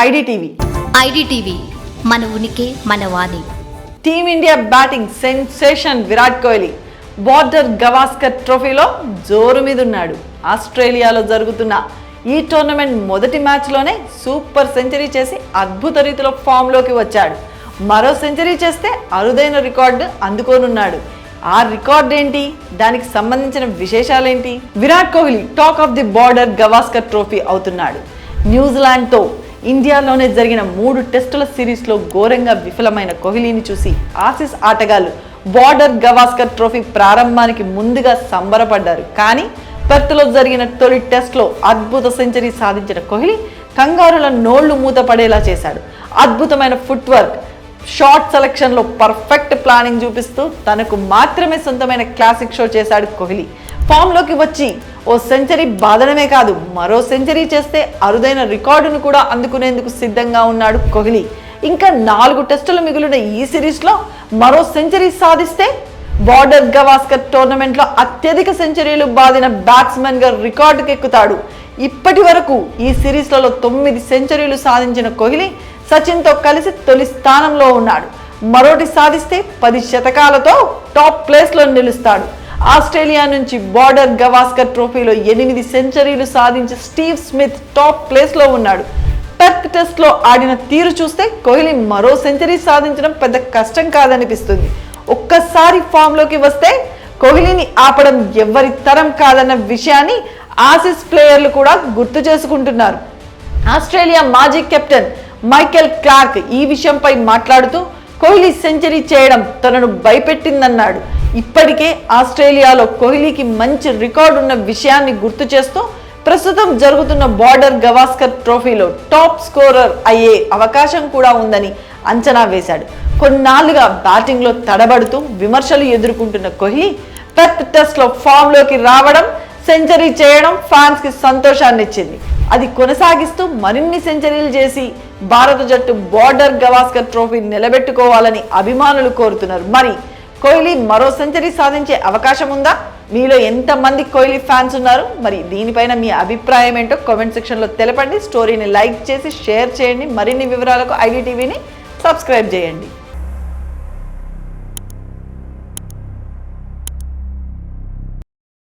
IDTV మన ఉనికి మన వాణి. Team India batting sensation Virat Kohli Border Gavaskar ట్రోఫీలో జోరు మీద ఉన్నాడు. ఆస్ట్రేలియాలో జరుగుతున్న ఈ టోర్నమెంట్ మొదటి మ్యాచ్లోనే సూపర్ సెంచరీ చేసి అద్భుత రీతిలో ఫామ్లోకి వచ్చాడు. మరో సెంచరీ చేస్తే అరుదైన రికార్డు అందుకోనున్నాడు. ఆ రికార్డ్ ఏంటి, దానికి సంబంధించిన విశేషాలేంటి? Virat Kohli talk of the Border Gavaskar trophy అవుతున్నాడు. న్యూజిలాండ్తో ఇండియాలోనే జరిగిన 3 టెస్టుల సిరీస్లో ఘోరంగా విఫలమైన కోహ్లీని చూసి ఆసీస్ ఆటగాళ్లు బార్డర్ గవాస్కర్ ట్రోఫీ ప్రారంభానికి ముందుగా సంబరపడ్డారు. కానీ పెర్త్లో జరిగిన తొలి టెస్ట్లో అద్భుత సెంచరీ సాధించిన కోహ్లీ కంగారుల నోళ్లు మూతపడేలా చేశాడు. అద్భుతమైన ఫుట్ వర్క్, షార్ట్ సెలక్షన్లో పర్ఫెక్ట్ ప్లానింగ్ చూపిస్తూ తనకు మాత్రమే సొంతమైన క్లాసిక్ షో చేశాడు కోహ్లీ. ఫామ్లోకి వచ్చి ఓ సెంచరీ బాదడమే కాదు, మరో సెంచరీ చేస్తే అరుదైన రికార్డును కూడా అందుకునేందుకు సిద్ధంగా ఉన్నాడు కోహ్లీ. ఇంకా 4 టెస్టులు మిగిలిన ఈ సిరీస్లో మరో సెంచరీ సాధిస్తే బార్డర్ గవాస్కర్ టోర్నమెంట్లో అత్యధిక సెంచరీలు బాదిన బ్యాట్స్మెన్గా రికార్డుకు ఎక్కుతాడు. ఇప్పటి వరకు ఈ సిరీస్లలో 9 సెంచరీలు సాధించిన కోహ్లీ సచిన్తో కలిసి తొలి స్థానంలో ఉన్నాడు. మరోటి సాధిస్తే 10 శతకాలతో టాప్ ప్లేస్లో నిలుస్తాడు. ఆస్ట్రేలియా నుంచి బార్డర్ గవాస్కర్ ట్రోఫీలో 8 సెంచరీలు సాధించి స్టీవ్ స్మిత్ టాప్ ప్లేస్లో ఉన్నాడు. పెర్త్ టెస్ట్లో ఆడిన తీరు చూస్తే కోహ్లీ మరో సెంచరీ సాధించడం పెద్ద కష్టం కాదనిపిస్తుంది. ఒక్కసారి ఫామ్లోకి వస్తే కోహ్లీని ఆపడం ఎవరి తరం కాదన్న విషయాన్ని ఆసీస్ ప్లేయర్లు కూడా గుర్తు చేసుకుంటున్నారు. ఆస్ట్రేలియా మాజీ కెప్టెన్ మైకెల్ క్లార్క్ ఈ విషయంపై మాట్లాడుతూ కోహ్లీ సెంచరీ చేయడం తనను భయపెట్టిందన్నాడు. ఇప్పటికే ఆస్ట్రేలియాలో కోహ్లీకి మంచి రికార్డు ఉన్న విషయాన్ని గుర్తు చేస్తూ ప్రస్తుతం జరుగుతున్న బార్డర్ గవాస్కర్ ట్రోఫీలో టాప్ స్కోరర్ అయ్యే అవకాశం కూడా ఉందని అంచనా వేశాడు. కొన్నాళ్లుగా బ్యాటింగ్లో తడబడుతూ విమర్శలు ఎదుర్కొంటున్న కోహ్లీ పెర్త్ టెస్ట్లో ఫామ్లోకి రావడం, సెంచరీ చేయడం ఫ్యాన్స్కి సంతోషాన్ని ఇచ్చింది. అది కొనసాగిస్తూ మరిన్ని సెంచరీలు చేసి భారత జట్టు బార్డర్ గవాస్కర్ ట్రోఫీ నిలబెట్టుకోవాలని అభిమానులు కోరుతున్నారు. మరి కోహ్లీ మరో సెంచరీ సాధించే అవకాశం ఉందా? మీలో ఎంతమంది కోహ్లీ ఫ్యాన్స్ ఉన్నారు? మరి దీనిపైన మీ అభిప్రాయం ఏంటో కామెంట్ సెక్షన్లో తెలపండి. స్టోరీని లైక్ చేసి షేర్ చేయండి. మరిన్ని వివరాలకు ఐడిటీవీని సబ్స్క్రైబ్ చేయండి.